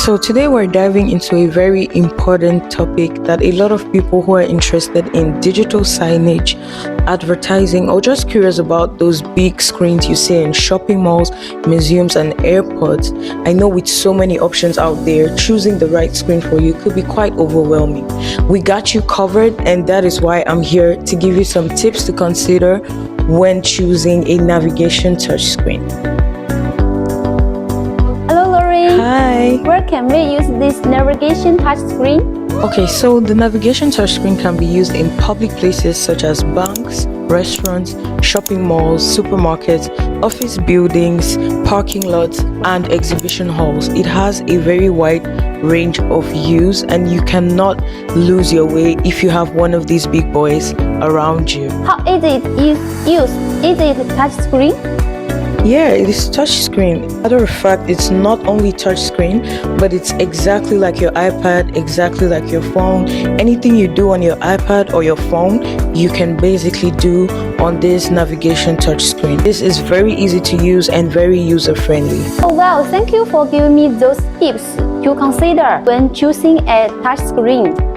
So today we're diving into a very important topic that a lot of people who are interested in digital signage, advertising, or just curious about those big screens you see in shopping malls, museums, and airports. I know with so many options out there, choosing the right screen for you could be quite overwhelming. We got you covered, and that is why I'm here to give you some tips to consider when choosing a navigation touchscreen. Hi. Where can we use this navigation touchscreen? Okay, so the navigation touchscreen can be used in public places such as banks, restaurants, shopping malls, supermarkets, office buildings, parking lots, and exhibition halls. It has a very wide range of use, and you cannot lose your way if you have one of these big boys around you. How is it used? Is it touchscreen? Yeah, it is touchscreen. Matter of fact, it's not only touchscreen, but it's exactly like your iPad, exactly like your phone. Anything you do on your iPad or your phone, you can basically do on this navigation touchscreen. This is very easy to use and very user-friendly. Oh wow, thank you for giving me those tips to consider when choosing a touchscreen.